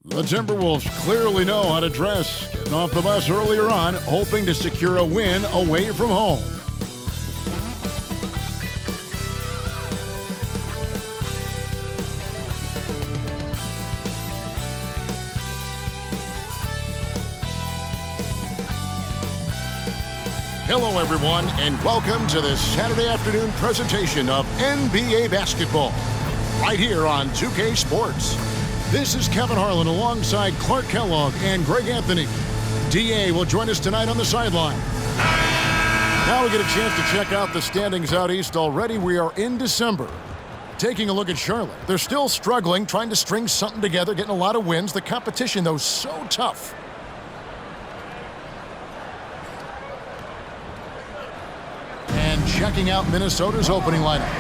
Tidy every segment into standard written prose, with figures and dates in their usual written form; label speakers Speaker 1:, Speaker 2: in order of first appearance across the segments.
Speaker 1: The Timberwolves clearly know how to dress. Getting off the bus earlier on, hoping to secure a win away from home. Hello, everyone, and welcome to this Saturday afternoon presentation of NBA basketball, right here on 2K Sports. This is Kevin Harlan alongside Clark Kellogg and Greg Anthony. DA will join us tonight on the sideline. Now we get a chance to check out the standings out east. Already we are in December. Taking a look at Charlotte. They're still struggling, trying to string something together, getting a lot of wins. The competition, though, so tough. And checking out Minnesota's opening lineup.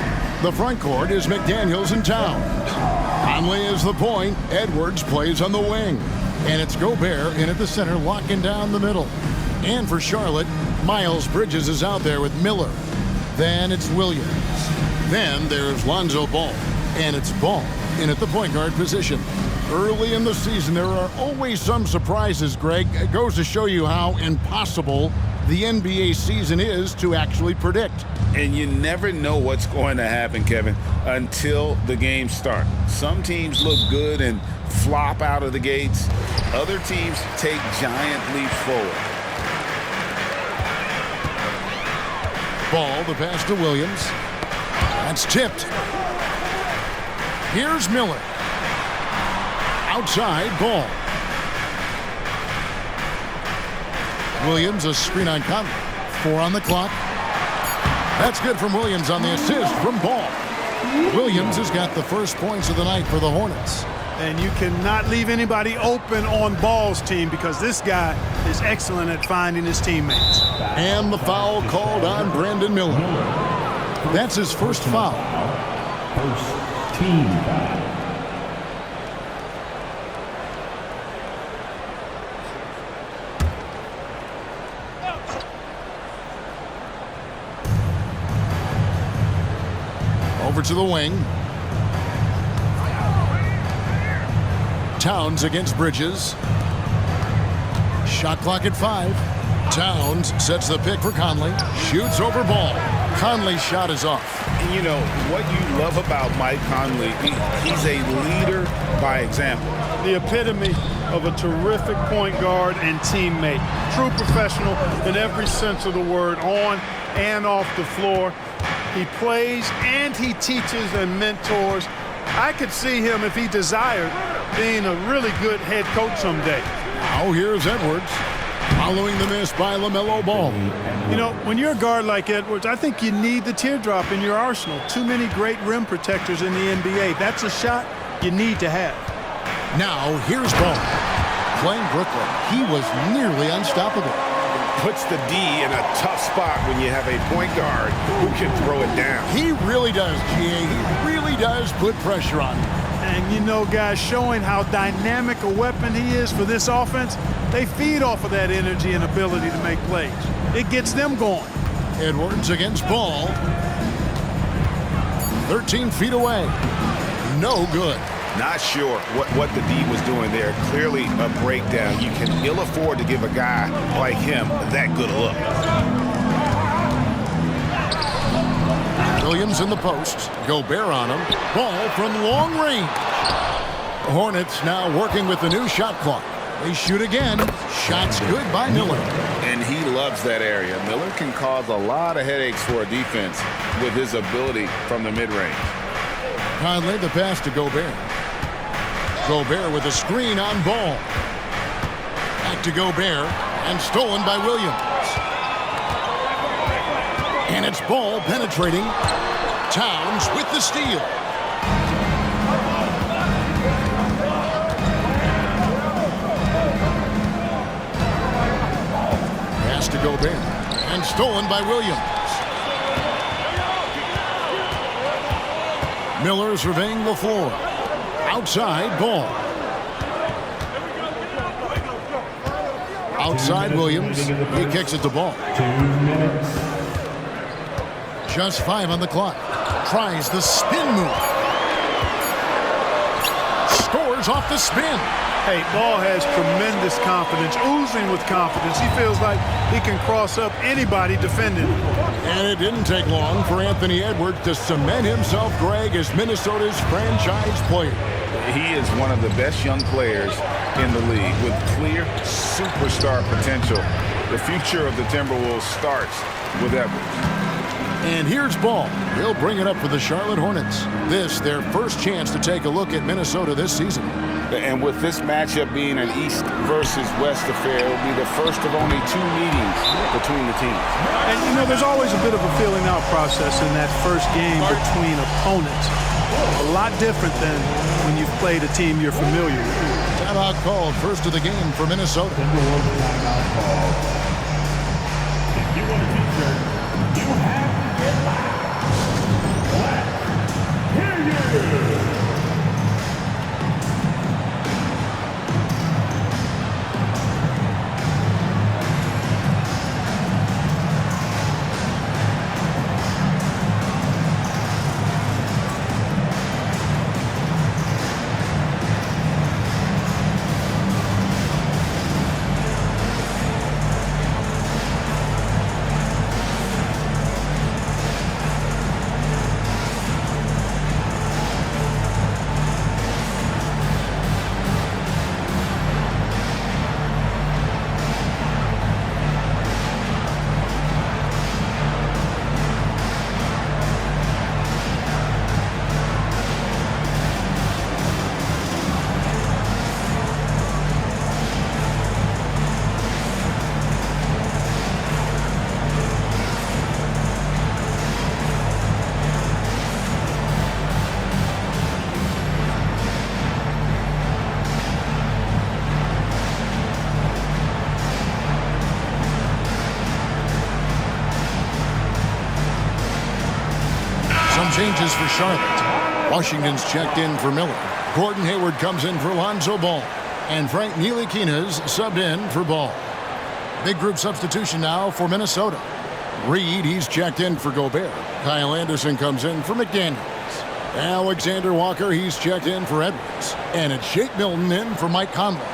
Speaker 1: The front court is McDaniels and Towns. Conley is the point. Edwards plays on the wing. And it's Gobert in at the center, locking down the middle. And for Charlotte, Miles Bridges is out there with Miller. Then it's Williams. Then there's Lonzo Ball. And it's Ball in at the point guard position. Early in the season, there are always some surprises, Greg. It goes to show you how impossible the NBA season is to actually predict.
Speaker 2: And you never know what's going to happen, Kevin, until the games start. Some teams look good and flop out of the gates. Other teams take giant leaps forward.
Speaker 1: Ball, the pass to Williams. That's tipped. Here's Miller. Outside, Ball. Williams, a screen on Conley. 4 on the clock. That's good from Williams on the assist from Ball. Williams has got the first points of the night for the Hornets.
Speaker 3: And you cannot leave anybody open on Ball's team because this guy is excellent at finding his teammates.
Speaker 1: And the foul called on Brandon Miller. That's his first foul.
Speaker 4: First team foul.
Speaker 1: Over to the wing. Towns against Bridges. Shot clock at 5. Towns sets the pick for Conley. Shoots over Ball. Conley's shot is off.
Speaker 2: And you know, what you love about Mike Conley, he's a leader by example.
Speaker 3: The epitome of a terrific point guard and teammate. True professional in every sense of the word, on and off the floor. He plays and he teaches and mentors. I could see him, if he desired, being a really good head coach someday.
Speaker 1: Now here's Edwards, following the miss by LaMelo Ball.
Speaker 3: You know, when you're a guard like Edwards, I think you need the teardrop in your arsenal. Too many great rim protectors in the NBA. That's a shot you need to have.
Speaker 1: Now here's Ball. Playing Brooklyn, he was nearly unstoppable.
Speaker 2: Puts the D in a tough spot when you have a point guard who can throw it down.
Speaker 1: He really does, GA. He really does put pressure on him.
Speaker 3: And you know, guys, showing how dynamic a weapon he is for this offense, they feed off of that energy and ability to make plays. It gets them going.
Speaker 1: Edwards against Ball. 13 feet away. No good.
Speaker 2: Not sure what the D was doing there. Clearly a breakdown. You can ill afford to give a guy like him that good a look.
Speaker 1: Williams in the post. Gobert on him. Ball from long range. Hornets now working with the new shot clock. They shoot again. Shots good by Miller.
Speaker 2: And he loves that area. Miller can cause a lot of headaches for a defense with his ability from the mid-range.
Speaker 1: Conley, the pass to Gobert. Gobert with a screen on Ball. Back to Gobert, and stolen by Williams. And it's Ball penetrating. Towns with the steal. Pass to Gobert, and stolen by Williams. Miller surveying the floor. Outside, Ball. Outside, Williams. He kicks it to Ball.
Speaker 4: 2 minutes.
Speaker 1: Just 5 on the clock. Tries the spin move. Scores scores off the spin.
Speaker 3: Hey, Ball has tremendous confidence, oozing with confidence. He feels like he can cross up anybody defending him.
Speaker 1: And it didn't take long for Anthony Edwards to cement himself, Greg, as Minnesota's franchise player.
Speaker 2: He is one of the best young players in the league with clear superstar potential. The future of the Timberwolves starts with Edwards.
Speaker 1: And here's Ball. He'll bring it up for the Charlotte Hornets. This, their first chance to take a look at Minnesota this season.
Speaker 2: And with this matchup being an East versus West affair, it will be the first of only 2 meetings between the teams.
Speaker 3: And, you know, there's always a bit of a feeling out process in that first game between opponents. A lot different than when you've played a team you're familiar with.
Speaker 1: Timeout called, first of the game for Minnesota.
Speaker 4: Timberwolves timeout call. If you want a t-shirt, you have to get loud. Let's hear you.
Speaker 1: Changes for Charlotte. Washington's checked in for Miller. Gordon Hayward comes in for Lonzo Ball. And Frank Ntilikina's subbed in for Ball. Big group substitution now for Minnesota. Reed, he's checked in for Gobert. Kyle Anderson comes in for McDaniels. Alexander Walker, he's checked in for Edwards. And it's Shake Milton in for Mike Conley.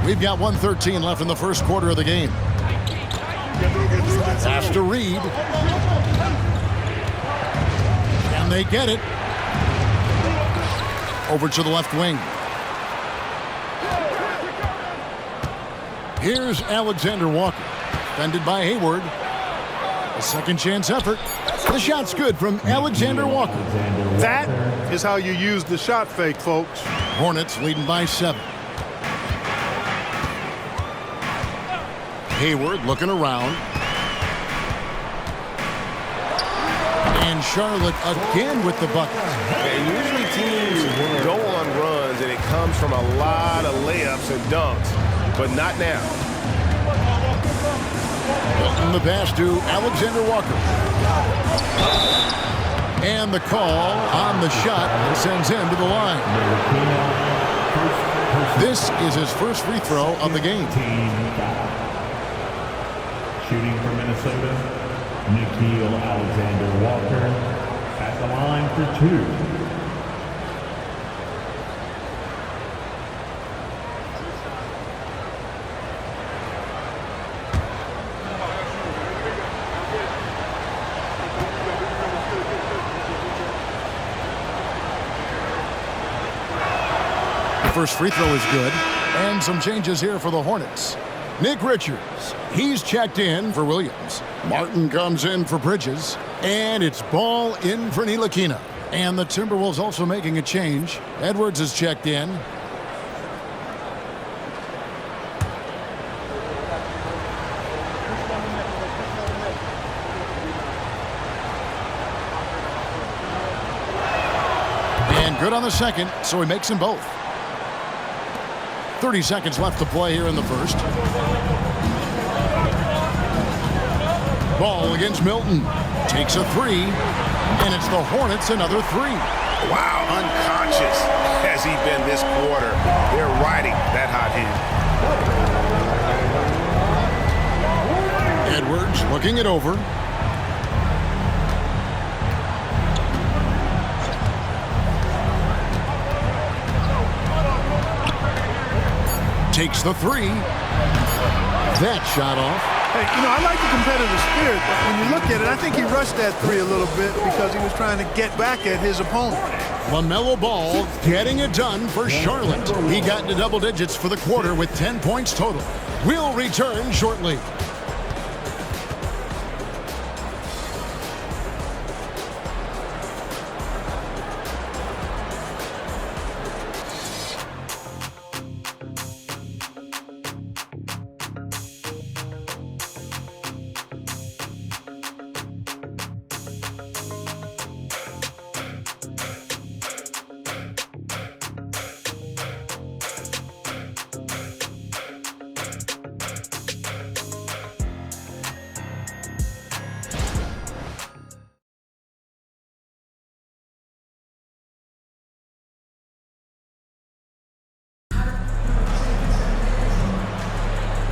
Speaker 1: We've got 1:13 left in the first quarter of the game. Pass to Reed. And they get it. Over to the left wing. Here's Alexander Walker. Defended by Hayward. A second chance effort. The shot's good from Alexander Walker.
Speaker 3: That is how you use the shot fake, folks.
Speaker 1: Hornets leading by 7. Hayward looking around. And Charlotte again with the bucket.
Speaker 5: And usually teams go on runs and it comes from a lot of layups and dunks, but not now.
Speaker 1: Milton the pass to Alexander Walker. And the call on the shot sends him to the line. This is his first free throw of the game.
Speaker 4: Shooting for Minnesota, Nickeil Alexander-Walker at the line for 2.
Speaker 1: The first free throw is good. And some changes here for the Hornets. Nick Richards, he's checked in for Williams. Martin comes in for Bridges. And it's Ball in for Ntilikina. And the Timberwolves also making a change. Edwards is checked in. And good on the second, so he makes them both. 30 seconds left to play here in the first. Ball against Milton. Takes a 3. And it's the Hornets another 3.
Speaker 5: Wow, unconscious has he been this quarter. They're riding that hot hand.
Speaker 1: Edwards looking it over. Takes the three. That shot off.
Speaker 3: Hey, I like the competitive spirit, but when you look at it, I think he rushed that three a little bit because he was trying to get back at his opponent.
Speaker 1: LaMelo Ball getting it done for Charlotte. He got into double digits for the quarter with 10 points total. We'll return shortly.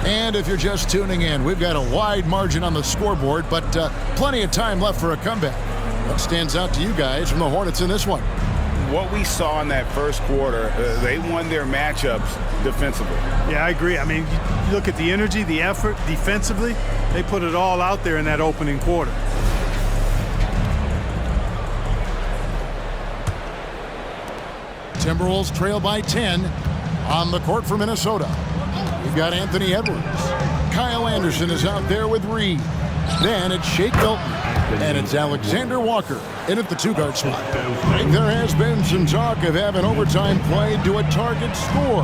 Speaker 1: And if you're just tuning in, we've got a wide margin on the scoreboard, but plenty of time left for a comeback. What stands out to you guys from the Hornets in this one?
Speaker 2: What we saw in that first quarter, they won their matchups defensively.
Speaker 3: Yeah, I agree. I mean, you look at the energy, the effort defensively, they put it all out there in that opening quarter.
Speaker 1: Timberwolves trail by 10 on the court for Minnesota. You've got Anthony Edwards. Kyle Anderson is out there with Reed. Then it's Shake Milton. And it's Alexander Walker in at the two-guard spot. There has been some talk of having overtime played to a target score.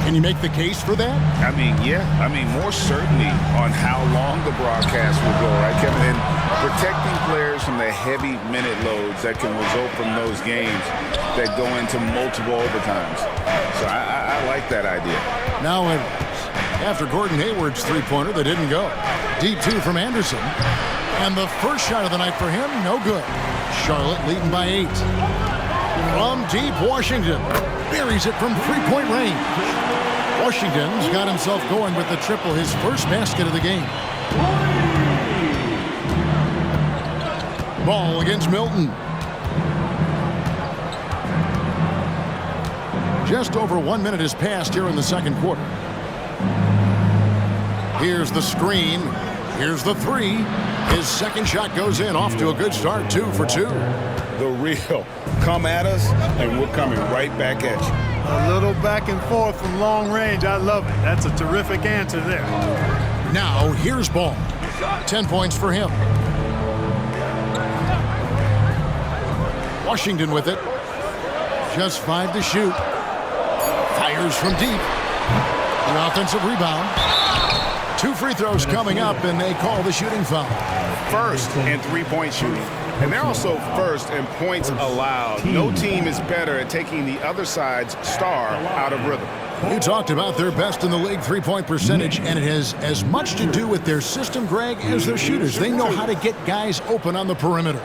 Speaker 1: Can you make the case for that?
Speaker 2: I mean, yeah. I mean, more certainty on how long the broadcast will go, right, Kevin? And protecting players from the heavy minute loads that can result from those games that go into multiple overtimes. So I like that idea.
Speaker 1: Now Edwards. After Gordon Hayward's three-pointer, they didn't go. Deep two from Anderson. And the first shot of the night for him, no good. Charlotte leading by 8. From deep, Washington buries it from three-point range. Washington's got himself going with the triple, his first basket of the game. Ball against Milton. Just over 1 minute has passed here in the second quarter. Here's the screen. Here's the three. His second shot goes in, off to a good start, 2 for 2.
Speaker 2: The real come at us, and we're coming right back at you.
Speaker 3: A little back and forth from long range. I love it. That's a terrific answer there.
Speaker 1: Now, here's Ball. 10 points for him. Washington with it. Just 5 to shoot. Fires from deep. The offensive rebound. 2 free throws coming up, and they call the shooting foul.
Speaker 2: First in three-point shooting. And they're also first in points allowed. No team is better at taking the other side's star out of rhythm.
Speaker 1: You talked about their best in the league three-point percentage, and it has as much to do with their system, Greg, as their shooters. They know how to get guys open on the perimeter.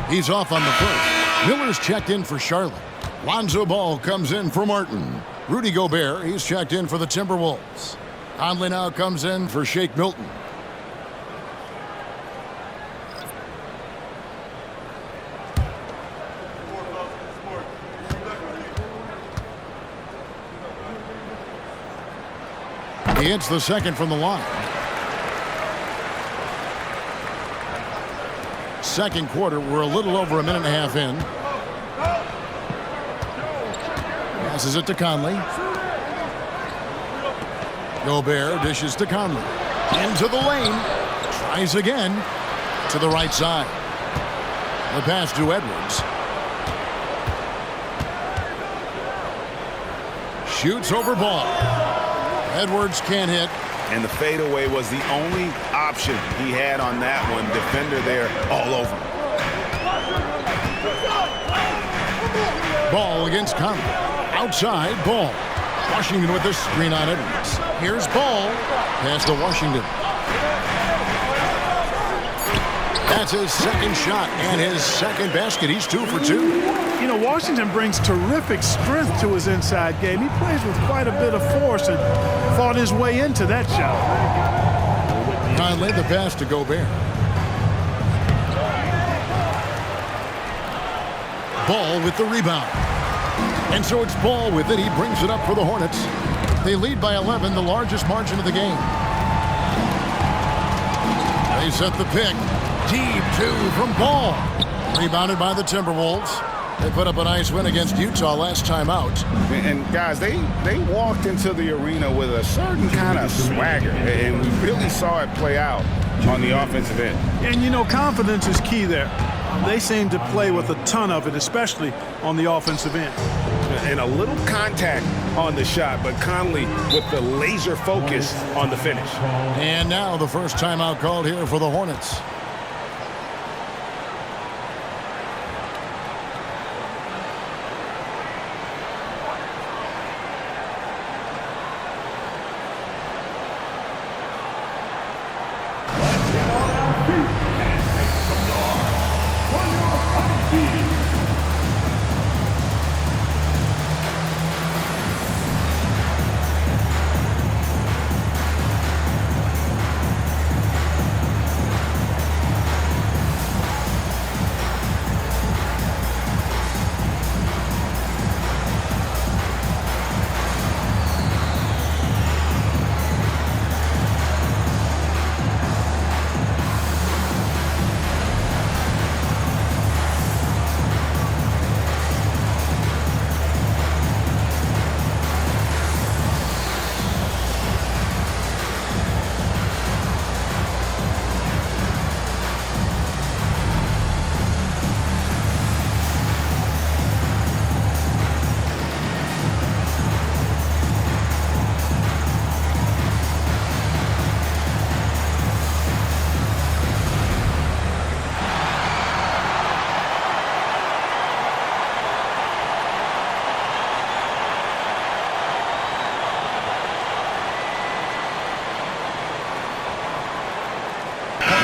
Speaker 1: He's off on the first. Miller's checked in for Charlotte. Lonzo Ball comes in for Martin. Rudy Gobert, he's checked in for the Timberwolves. Conley now comes in for Shake Milton. He hits the second from the line. Second quarter, we're a little over a minute and a half in. Passes it to Conley. Gobert dishes to Conley. Into the lane. Tries again. To the right side. The pass to Edwards. Shoots over Ball. Edwards can't hit.
Speaker 2: And the fadeaway was the only option he had on that one. Defender there all over.
Speaker 1: Ball against Conley. Outside, Ball. Washington with the screen on Edwards. Here's Ball. Pass to Washington. That's his second shot and his second basket. He's 2 for 2.
Speaker 3: You know, Washington brings terrific strength to his inside game. He plays with quite a bit of force and fought his way into that shot.
Speaker 1: Conley, the pass to Gobert. Ball with the rebound. And so it's Ball with it. He brings it up for the Hornets. They lead by 11, the largest margin of the game. They set the pick. Deep two from Ball. Rebounded by the Timberwolves. They put up a nice win against Utah last time out.
Speaker 2: And guys, they walked into the arena with a certain kind of swagger, and we really saw it play out on the offensive end.
Speaker 3: And, you know, confidence is key there. They seem to play with a ton of it, especially on the offensive end.
Speaker 5: And a little contact on the shot, but Conley with the laser focus on the finish.
Speaker 1: And now the first timeout called here for the Hornets.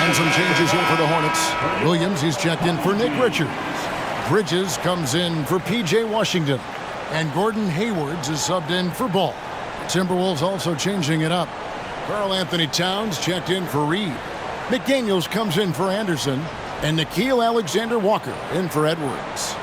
Speaker 1: And some changes here for the Hornets. Williams, he's checked in for Nick Richards. Bridges comes in for P.J. Washington. And Gordon Haywards is subbed in for Ball. Timberwolves also changing it up. Karl Anthony Towns checked in for Reed. McDaniels comes in for Anderson. And Nickeil Alexander-Walker in for Edwards.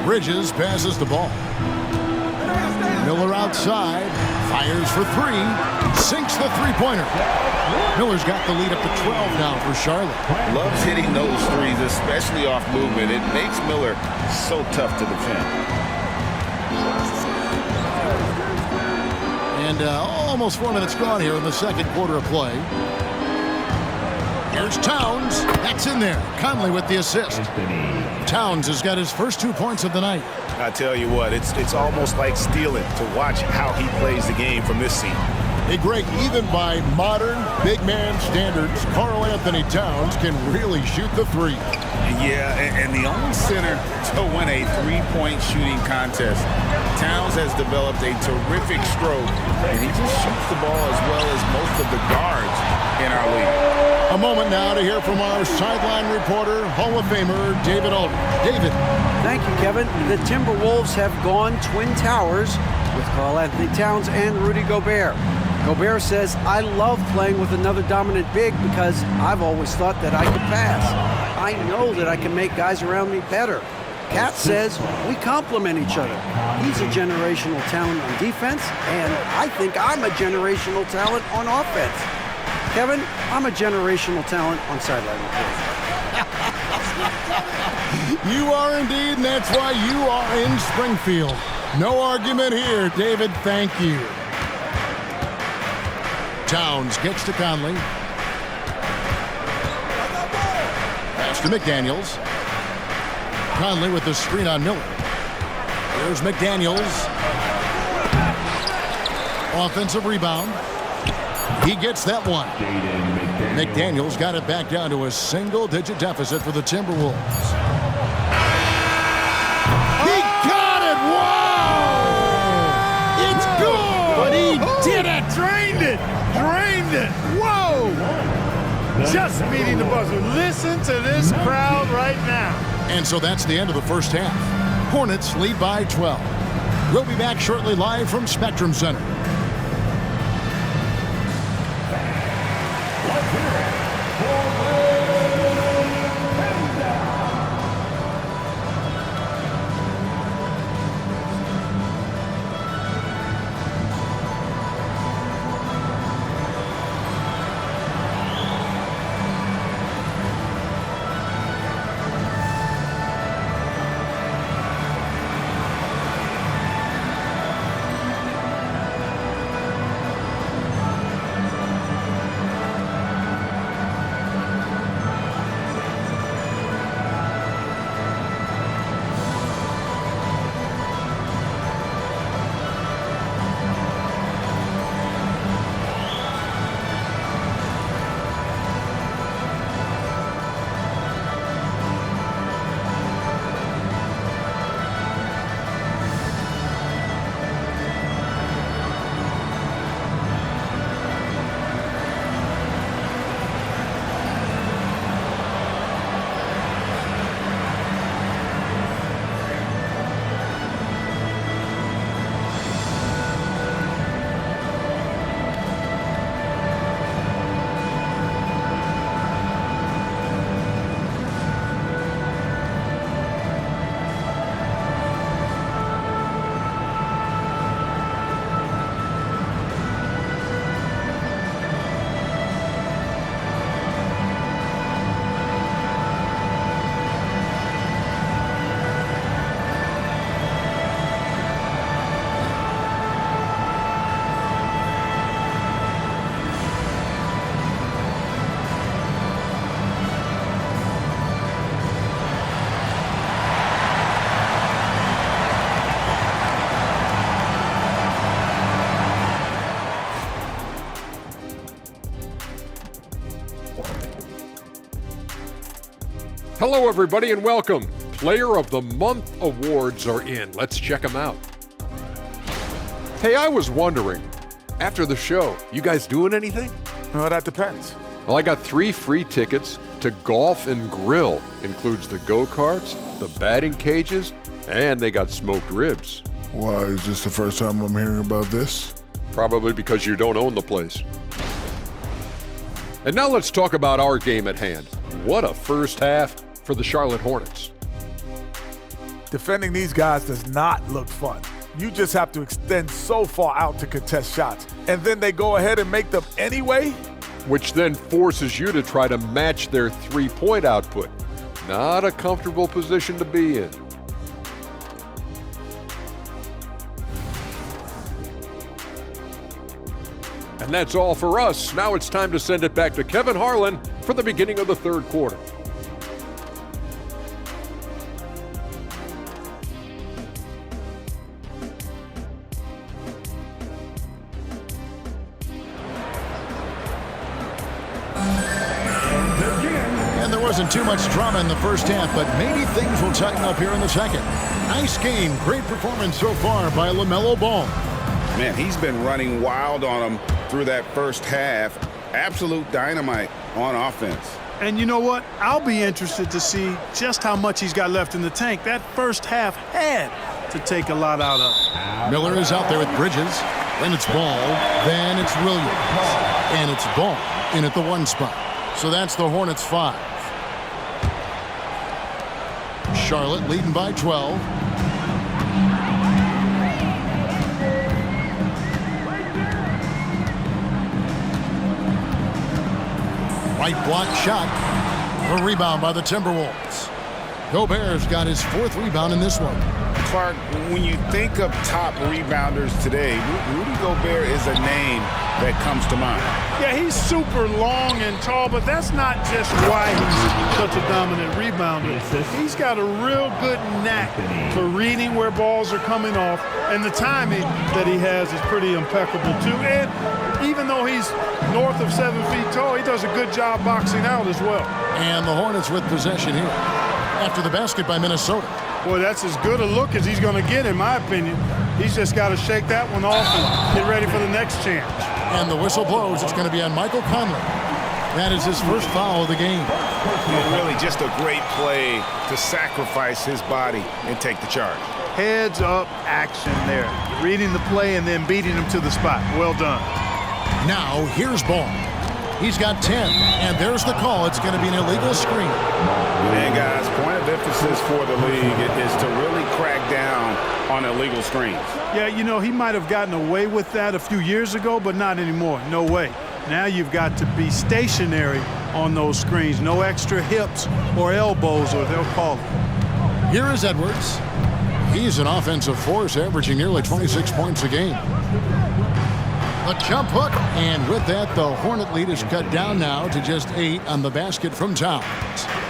Speaker 1: Bridges passes the ball. Miller outside, fires for three, sinks the three-pointer. Miller's got the lead up to 12 now for Charlotte.
Speaker 2: Loves hitting those threes, especially off movement. It makes Miller so tough to defend.
Speaker 1: And almost 4 minutes gone here in the second quarter of play. Here's Towns. That's in there. Conley with the assist. Towns has got his first 2 points of the night.
Speaker 5: I tell you what, it's almost like stealing to watch how he plays the game from this seat.
Speaker 1: Hey, Greg, even by modern big man standards, Karl Anthony Towns can really shoot the three.
Speaker 2: Yeah, and the only center to win a three-point shooting contest. Towns has developed a terrific stroke, and he just shoots the ball as well as most of the guards in our league.
Speaker 1: A moment now to hear from our sideline reporter, Hall of Famer David Aldridge. David.
Speaker 6: Thank you, Kevin. The Timberwolves have gone Twin Towers with Karl Anthony Towns and Rudy Gobert. Gobert says, I love playing with another dominant big because I've always thought that I could pass. I know that I can make guys around me better. Cat says we complement each other. He's a generational talent on defense, and I think I'm a generational talent on offense. Kevin, I'm a generational talent on sideline reporting.
Speaker 1: You are indeed, and that's why you are in Springfield. No argument here, David. Thank you. Towns gets to Conley. Pass to McDaniels. Conley with the screen on Miller. Here's McDaniels. Offensive rebound. He gets that one. McDaniels got it back down to a single-digit deficit for the Timberwolves. He got it! Whoa! It's good! But he did it!
Speaker 3: Drained it! Drained it! Whoa! Just beating the buzzer. Listen to this crowd right now.
Speaker 1: And so that's the end of the first half. Hornets lead by 12. We'll be back shortly live from Spectrum Center.
Speaker 7: Hello, everybody, and welcome. Player of the Month awards are in. Let's check them out. Hey, I was wondering, after the show, you guys doing anything?
Speaker 8: Well, that depends.
Speaker 7: Well, I got 3 free tickets to Golf and Grill. Includes the go-karts, the batting cages, and they got smoked ribs.
Speaker 8: Why, is this the first time I'm hearing about this?
Speaker 7: Probably because you don't own the place. And now let's talk about our game at hand. What a first half for the Charlotte Hornets.
Speaker 8: Defending these guys does not look fun. You just have to extend so far out to contest shots, and then they go ahead and make them anyway?
Speaker 7: Which then forces you to try to match their three-point output. Not a comfortable position to be in. And that's all for us. Now it's time to send it back to Kevin Harlan for the beginning of the third quarter.
Speaker 1: Wasn't too much drama in the first half, but maybe things will tighten up here in the second. Nice game. Great performance so far by LaMelo Ball.
Speaker 2: Man, he's been running wild on him through that first half. Absolute dynamite on offense.
Speaker 3: And you know what? I'll be interested to see just how much he's got left in the tank. That first half had to take a lot out of.
Speaker 1: Miller is out there with Bridges. Then it's Ball. Then it's Williams. And it's Ball in at the 1 spot. So that's the Hornets 5. Charlotte leading by 12. Right block shot. A rebound by the Timberwolves. Gobert's got his 4th rebound in this one.
Speaker 2: Clark, when you think of top rebounders today, Rudy Gobert is a name that comes to mind.
Speaker 3: Yeah, he's super long and tall, but that's not just why he's such a dominant rebounder. He's got a real good knack for reading where balls are coming off, and the timing that he has is pretty impeccable too. And even though he's north of 7 feet tall, he does a good job boxing out as well.
Speaker 1: And the Hornets with possession here after the basket by Minnesota.
Speaker 3: Boy, that's as good a look as he's going to get, in my opinion. He's just got to shake that one off and get ready for the next chance.
Speaker 1: And the whistle blows. It's going to be on Michael Conley. That is his first foul of the game.
Speaker 2: And really just a great play to sacrifice his body and take the charge.
Speaker 3: Heads-up action there. Reading the play and then beating him to the spot. Well done.
Speaker 1: Now, here's Ball. He's got 10, and there's the call. It's going to be an illegal screen.
Speaker 2: And guys, point of emphasis for the league is to really crack down on illegal screens.
Speaker 3: Yeah, you know, he might have gotten away with that a few years ago, but not anymore. No way. Now you've got to be stationary on those screens. No extra hips or elbows, or they'll call it.
Speaker 1: Here is Edwards. He's an offensive force, averaging nearly 26 points a game. A jump hook, and with that, the Hornet lead is cut down now to just 8 on the basket from Towns.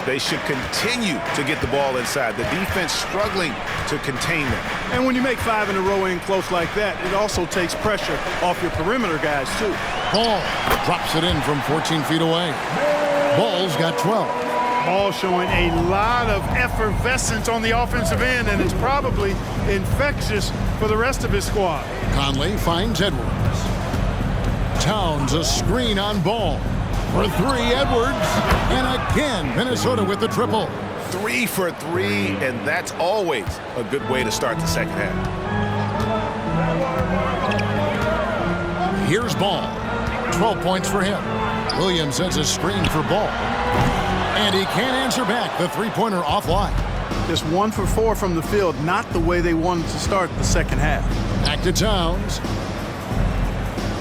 Speaker 2: They should continue to get the ball inside. The defense struggling to contain them.
Speaker 3: And when you make 5 in a row in close like that, it also takes pressure off your perimeter guys, too.
Speaker 1: Ball drops it in from 14 feet away. Ball's got 12.
Speaker 3: Ball showing a lot of effervescence on the offensive end, and it's probably infectious for the rest of his squad.
Speaker 1: Conley finds Edwards. Towns a screen on Ball. For 3, Edwards. And again, Minnesota with the triple.
Speaker 2: 3 for 3, and that's always a good way to start the second half.
Speaker 1: Here's Ball. 12 points for him. Williams sends a screen for Ball. And he can't answer back. The three-pointer offline.
Speaker 3: Just 1 for 4 from the field, not the way they wanted to start the second half.
Speaker 1: Back to Towns.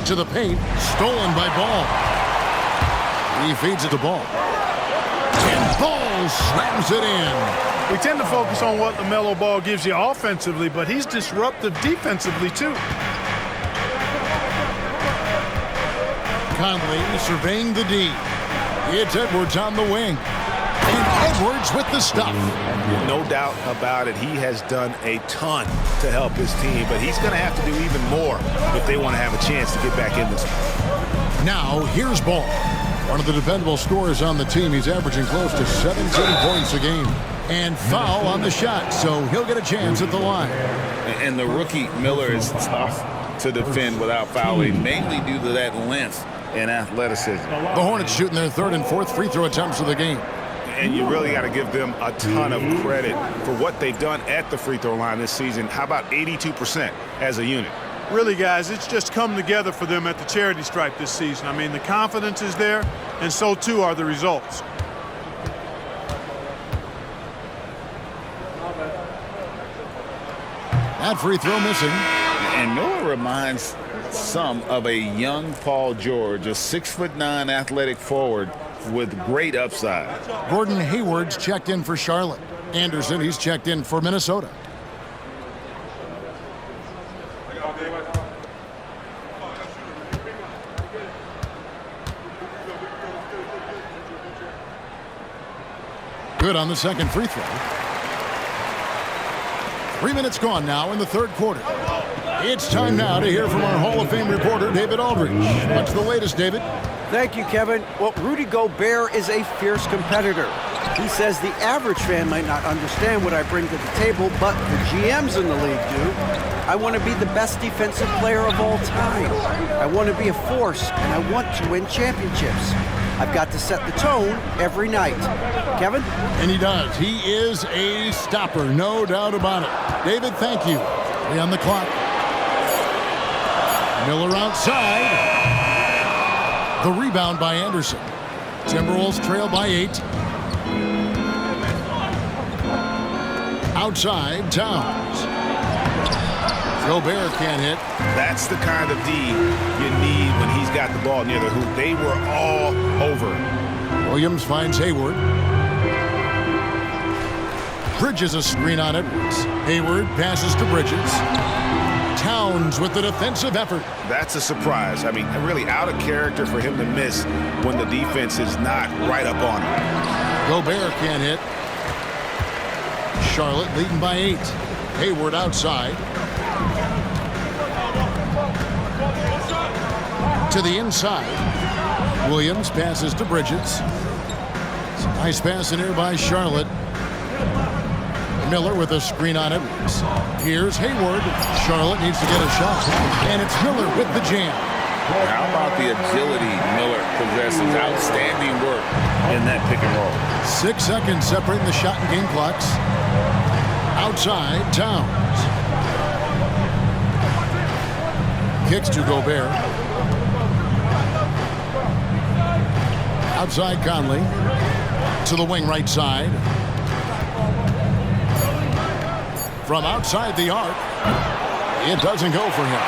Speaker 1: To the paint. Stolen by Ball. He feeds it to Ball. And Ball slams it in.
Speaker 3: We tend to focus on what LaMelo Ball gives you offensively, but he's disruptive defensively, too.
Speaker 1: Conley surveying the D. It's Edwards on the wing. And Edwards with the stuff.
Speaker 2: No doubt about it. He has done a ton to help his team, but he's going to have to do even more if they want to have a chance to get back in this.
Speaker 1: Now, here's Ball. One of the dependable scorers on the team. He's averaging close to 17 points a game. And foul on the shot, so he'll get a chance at the line.
Speaker 2: And the rookie Miller is tough to defend without fouling, mainly due to that length and athleticism.
Speaker 1: The Hornets shooting their third and fourth free throw attempts of the game.
Speaker 5: And you really got to give them a ton of credit for what they've done at the free throw line this season. How about 82% as a unit?
Speaker 3: Really, guys, it's just come together for them at the charity stripe this season. I mean, the confidence is there, and so too are the results.
Speaker 1: That free throw missing.
Speaker 2: And Miller reminds some of a young Paul George, a 6'9" athletic forward with great upside.
Speaker 1: Gordon Hayward's checked in for Charlotte. Anderson, he's checked in for Minnesota. Good on the second free throw. 3 minutes gone now in the third quarter. It's time now to hear from our Hall of Fame reporter, David Aldridge. What's the latest, David?
Speaker 6: Thank you, Kevin. Well, Rudy Gobert is a fierce competitor. He says the average fan might not understand what I bring to the table, but the GMs in the league do. I want to be the best defensive player of all time. I want to be a force, and I want to win championships. I've got to set the tone every night. Kevin?
Speaker 1: And he does. He is a stopper, no doubt about it. David, thank you. 3 on the clock. Miller outside. The rebound by Anderson. Timberwolves trail by 8. Outside, Towns. Gobert can't hit.
Speaker 5: That's the kind of D you need when he's got the ball near the hoop. They were all over.
Speaker 1: Williams finds Hayward. Bridges a screen on Edwards. Hayward passes to Bridges. Towns with the defensive effort.
Speaker 5: That's a surprise. I mean, really out of character for him to miss when the defense is not right up on him.
Speaker 1: Gobert can't hit. Charlotte leading by 8. Hayward outside. To the inside. Williams passes to Bridges. It's a nice pass in here by Charlotte. Miller with a screen on Edwards. Here's Hayward. Charlotte needs to get a shot. And it's Miller with the jam.
Speaker 2: How about the agility Miller possesses? Outstanding work in that pick and roll.
Speaker 1: 6 seconds separating the shot and game clocks. Outside, Towns. Kicks to Gobert. Outside Conley. To the wing right side. From outside the arc. It doesn't go for him.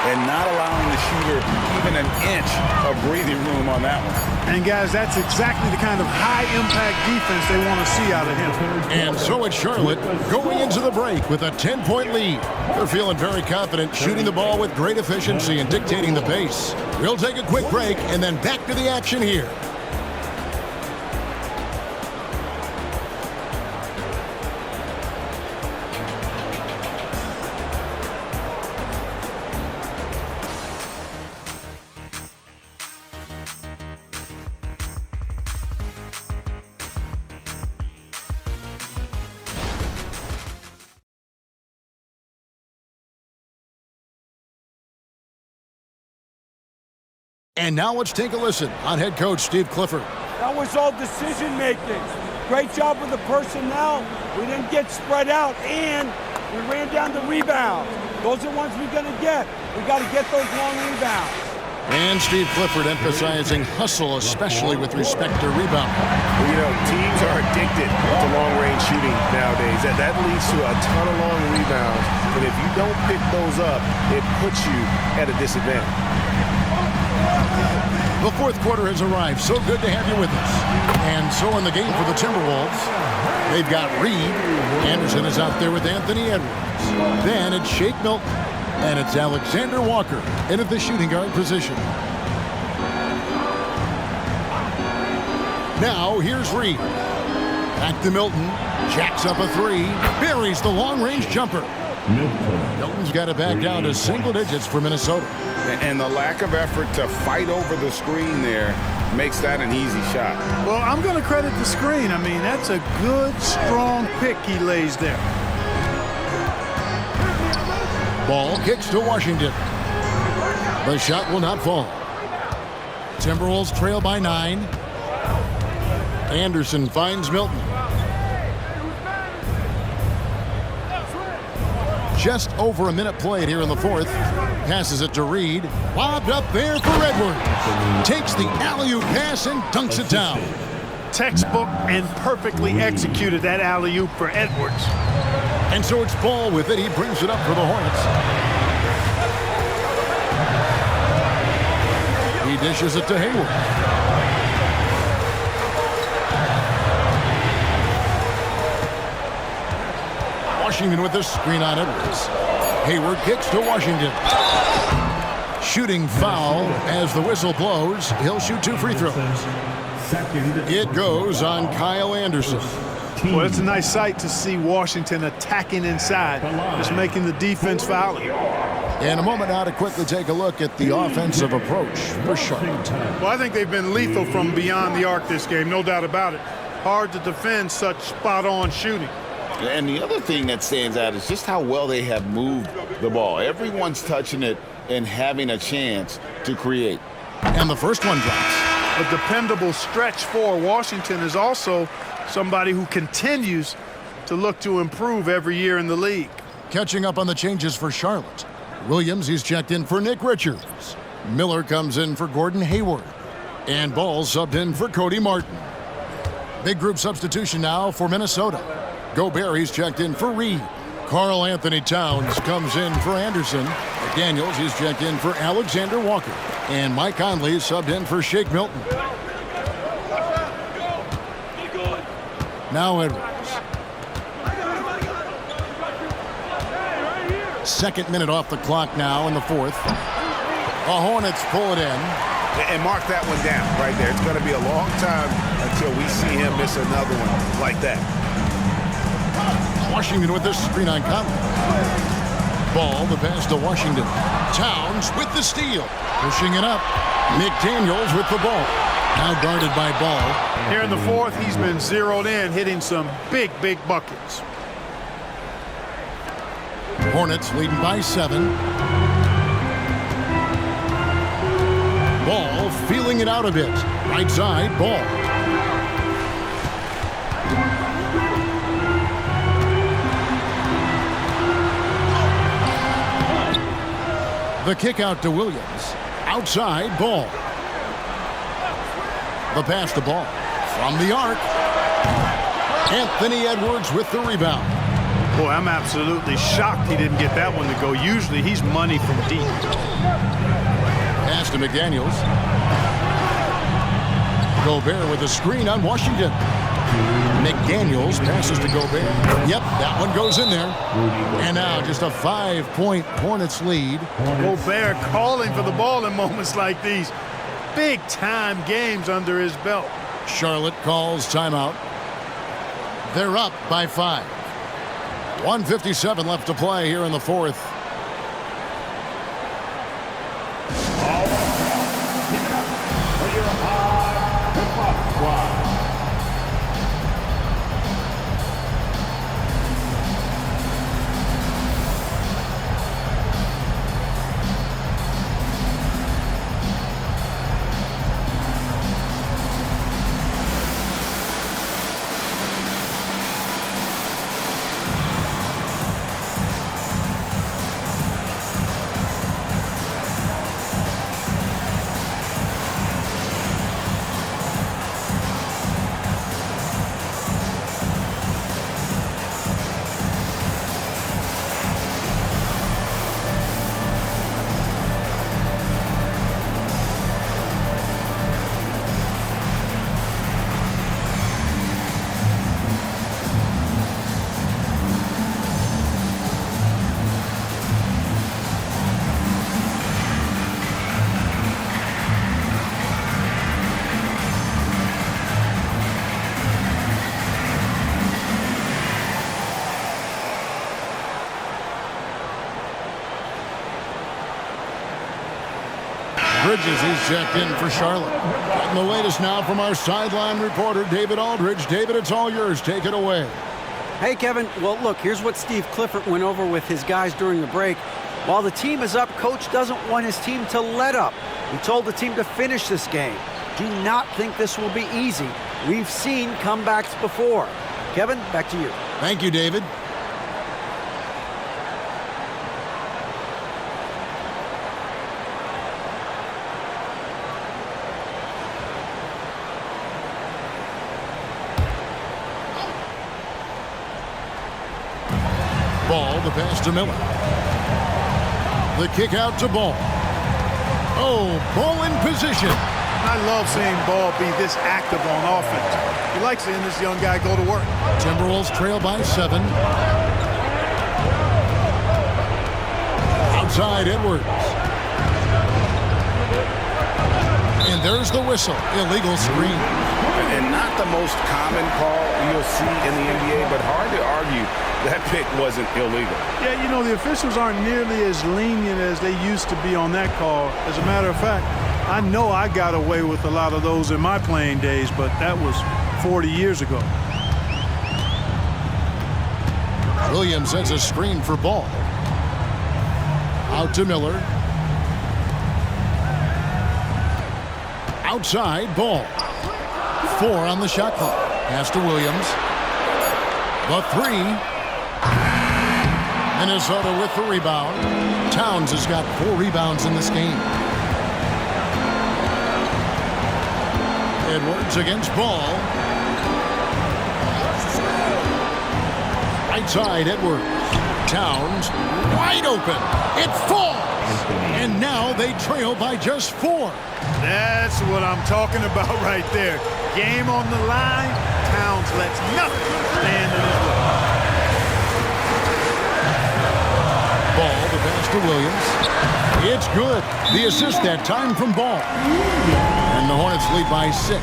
Speaker 2: And not allowing the shooter even an inch of breathing room on that one.
Speaker 3: And, guys, that's exactly the kind of high-impact defense they want to see out of him.
Speaker 1: And so it's Charlotte going into the break with a 10-point lead. They're feeling very confident, shooting the ball with great efficiency and dictating the pace. We'll take a quick break and then back to the action here. And now let's take a listen on head coach Steve Clifford.
Speaker 9: That was all decision making. Great job with the personnel. We didn't get spread out, and we ran down the rebounds. Those are ones we're going to get. We got to get those long rebounds.
Speaker 1: And Steve Clifford emphasizing hustle, especially with respect to rebounding.
Speaker 5: Well, you know, teams are addicted to long-range shooting nowadays. That leads to a ton of long rebounds. But if you don't pick those up, it puts you at a disadvantage.
Speaker 1: The fourth quarter has arrived. So good to have you with us. And so in the game for the Timberwolves, they've got Reed. Anderson is out there with Anthony Edwards. Then it's Shake Milton. And it's Alexander Walker in at the shooting guard position. Now here's Reed. Back to Milton. Jacks up a 3. Buries the long-range jumper. Milton's got it back down to single digits for Minnesota.
Speaker 2: And the lack of effort to fight over the screen there makes that an easy shot.
Speaker 3: Well, I'm going to credit the screen. I mean, that's a good, strong pick he lays there.
Speaker 1: Ball kicks to Washington. The shot will not fall. Timberwolves trail by 9. Anderson finds Milton. Just over a minute played here in the fourth. Passes it to Reed. Lobbed up there for Edwards. Takes the alley-oop pass and dunks it down.
Speaker 3: Textbook and perfectly executed that alley-oop for Edwards.
Speaker 1: And so it's Ball with it. He brings it up for the Hornets. He dishes it to Hayward. Washington with the screen on Edwards. Hayward kicks to Washington. Shooting foul as the whistle blows. He'll shoot 2 free throws. It goes on Kyle Anderson.
Speaker 3: Well, it's a nice sight to see Washington attacking inside, just making the defense foul.
Speaker 1: In a moment now to quickly take a look at the offensive approach for Charlotte.
Speaker 3: Well, I think they've been lethal from beyond the arc this game, no doubt about it. Hard to defend such spot-on shooting.
Speaker 2: And the other thing that stands out is just how well they have moved the ball. Everyone's touching it and having a chance to create.
Speaker 1: And the first one drops.
Speaker 3: A dependable stretch for Washington is also somebody who continues to look to improve every year in the league.
Speaker 1: Catching up on the changes for Charlotte. Williams, he's checked in for Nick Richards. Miller comes in for Gordon Hayward. And Ball subbed in for Cody Martin. Big group substitution now for Minnesota. Gobert, he's checked in for Reed. Karl Anthony Towns comes in for Anderson. Daniels, he's checked in for Alexander Walker. And Mike Conley is subbed in for Shake Milton. Now Edwards. Second minute off the clock now in the fourth. The Hornets pull it in.
Speaker 5: And mark that one down right there. It's going to be a long time until we see him miss another one like that.
Speaker 1: Washington with the screen on Conley. Ball, the pass to Washington. Towns with the steal. Pushing it up. McDaniels with the ball. Now guarded by Ball.
Speaker 3: Here in the fourth, he's been zeroed in, hitting some big, big buckets.
Speaker 1: Hornets leading by 7. Ball feeling it out a bit. Right side, Ball. The kick out to Williams. Outside, Ball. The pass to Ball. From the arc. Anthony Edwards with the rebound.
Speaker 3: Boy, I'm absolutely shocked he didn't get that one to go. Usually he's money from deep.
Speaker 1: Pass to McDaniels. Gobert with a screen on Washington. McDaniels passes to Gobert. Yep, that one goes in there. And now just a 5-point Hornets lead.
Speaker 3: Gobert calling for the ball in moments like these. Big-time games under his belt.
Speaker 1: Charlotte calls timeout. They're up by 5. 1:57 left to play here in the fourth. Bridges, he's checked in for Charlotte. Getting the latest now from our sideline reporter, David Aldridge. David, it's all yours. Take it away.
Speaker 6: Hey, Kevin. Well, look, here's what Steve Clifford went over with his guys during the break. While the team is up, Coach doesn't want his team to let up. He told the team to finish this game. Do not think this will be easy. We've seen comebacks before. Kevin, back to you.
Speaker 1: Thank you, David. Ball, the pass to Miller. The kick out to Ball. Oh, Ball in position.
Speaker 3: I love seeing Ball be this active on offense. You like seeing this young guy go to work.
Speaker 1: Timberwolves trail by 7. Outside Edwards. And there's the whistle. Illegal screen.
Speaker 2: And not the most common call you'll see in the NBA, but hard to argue that pick wasn't illegal.
Speaker 3: Yeah, you know, the officials aren't nearly as lenient as they used to be on that call. As a matter of fact, I know I got away with a lot of those in my playing days, but that was 40 years ago.
Speaker 1: Williams sets a screen for Ball. Out to Miller. Outside, Ball. 4 on the shot clock. Pass to Williams. The 3. Minnesota with the rebound. Towns has got 4 rebounds in this game. Edwards against Ball. Right side, Edwards. Towns, wide open. It falls. And now they trail by just 4.
Speaker 3: That's what I'm talking about right there. Game on the line. Towns lets nothing stand in his way.
Speaker 1: Ball, the pass to Williams. It's good. The assist that time from Ball. And the Hornets lead by 6.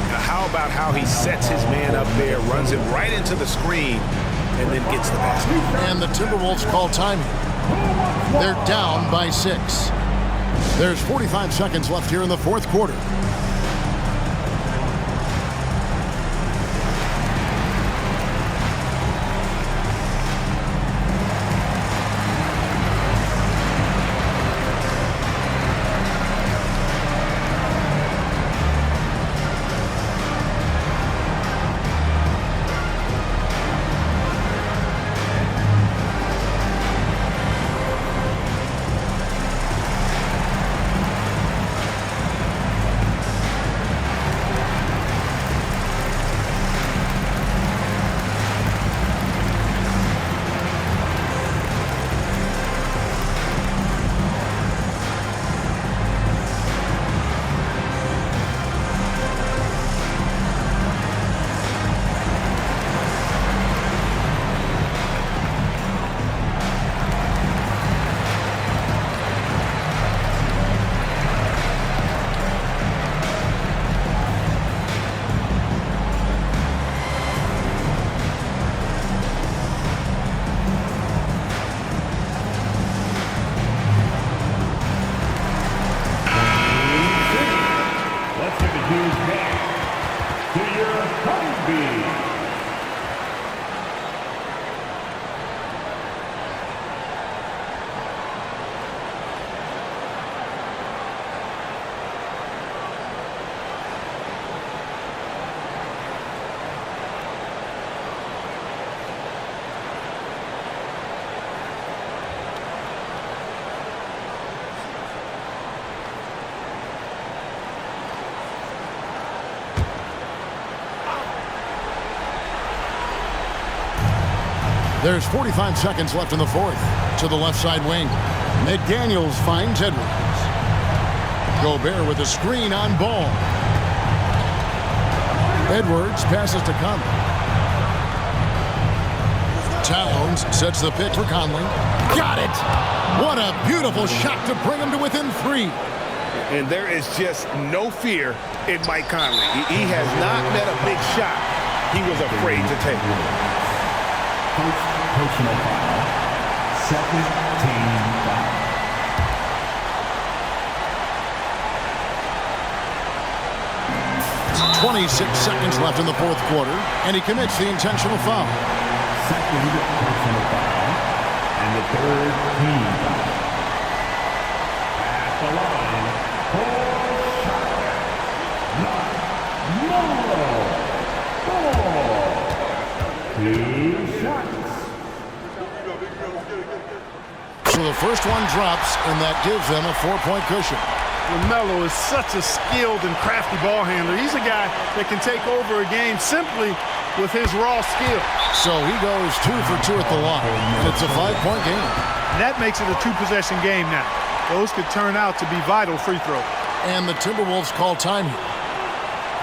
Speaker 5: Now how about how he sets his man up there, runs it right into the screen, and then gets the basket.
Speaker 1: And the Timberwolves call timing. They're down by 6. There's 45 seconds left here in the 4th quarter. There's 45 seconds left in the 4th. To the left side wing. McDaniels finds Edwards. Gobert with a screen on Ball. Edwards passes to Conley. Towns sets the pick for Conley. Got it! What a beautiful shot to bring him to within 3.
Speaker 5: And there is just no fear in Mike Conley. He has not met a big shot he was afraid to take.
Speaker 4: Personal foul. Second team foul.
Speaker 1: 26 seconds left in the fourth quarter, and he commits the intentional foul.
Speaker 4: Second personal foul, and the third team foul. At the line, two shots.
Speaker 1: So the first one drops, and that gives them a 4-point cushion.
Speaker 3: LaMelo is such a skilled and crafty ball handler. He's a guy that can take over a game simply with his raw skill.
Speaker 1: So he goes 2 for 2 at the line, and it's a 5-point game.
Speaker 3: And that makes it a 2-possession game now. Those could turn out to be vital free throws.
Speaker 1: And the Timberwolves call time here.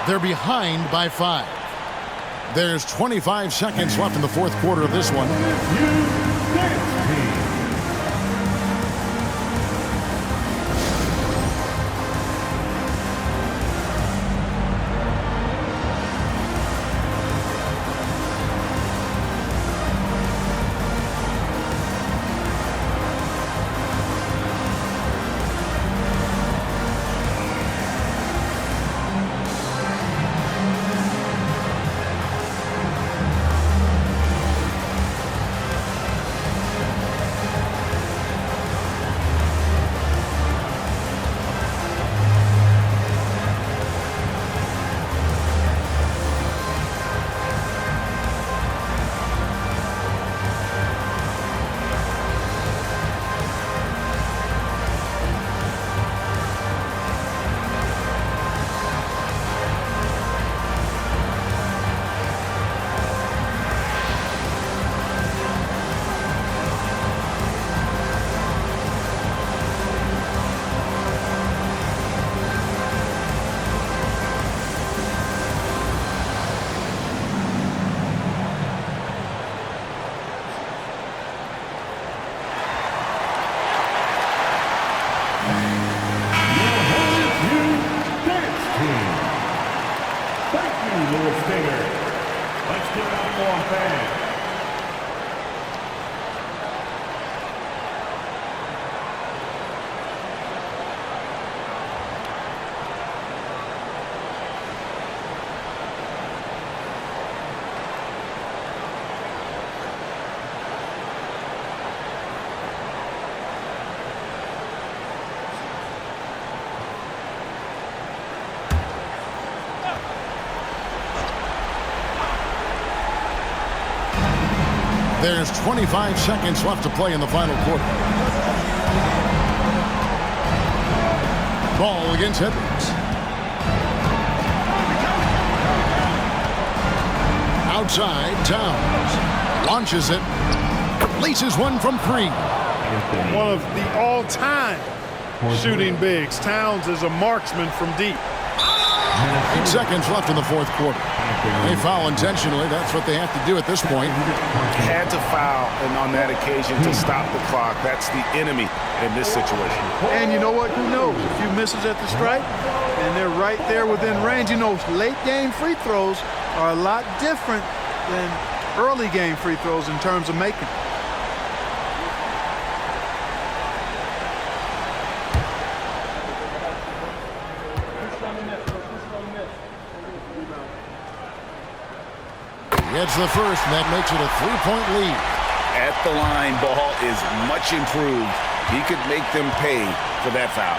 Speaker 1: They're behind by 5. There's 25 seconds left in the fourth quarter of this one. There's 25 seconds left to play in the final quarter. Ball against Edwards. Outside, Towns launches it. Laces one from 3.
Speaker 3: One of the all-time shooting bigs. Towns is a marksman from deep.
Speaker 1: 8 seconds left in the fourth quarter. They foul intentionally. That's what they have to do at this point.
Speaker 2: Had to foul, and on that occasion to stop the clock. That's the enemy in this situation.
Speaker 3: And you know what? Who knows? A few misses at the stripe, and they're right there within range. You know, late game free throws are a lot different than early game free throws in terms of making.
Speaker 1: Gets the first, and that makes it a 3-point lead.
Speaker 2: At the line, ball is much improved. He could make them pay for that foul.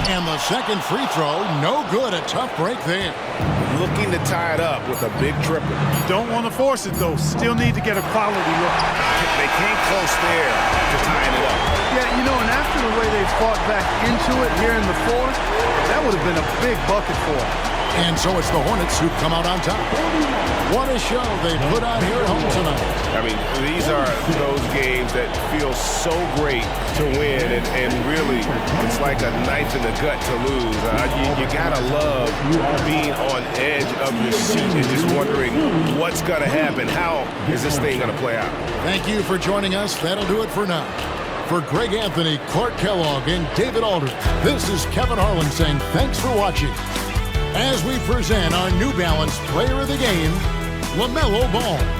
Speaker 1: And the second free throw, no good. A tough break there.
Speaker 2: Looking to tie it up with a big triple.
Speaker 3: Don't want to force it, though. Still need to get a quality look.
Speaker 2: They came close there to tying it up.
Speaker 3: Yeah, you know, and after the way they fought back into it here in the fourth, that would have been a big bucket for them.
Speaker 1: And so it's the Hornets who come out on top. What a show they put on here at home tonight.
Speaker 2: I mean, these are those games that feel so great to win, and really, it's like a knife in the gut to lose. You gotta love being on edge of your seat and just wondering what's gonna happen. How is this thing gonna play out?
Speaker 1: Thank you for joining us. That'll do it for now. For Greg Anthony, Clark Kellogg, and David Aldridge, this is Kevin Harlan saying thanks for watching as we present our New Balance Player of the Game, LaMelo Ball.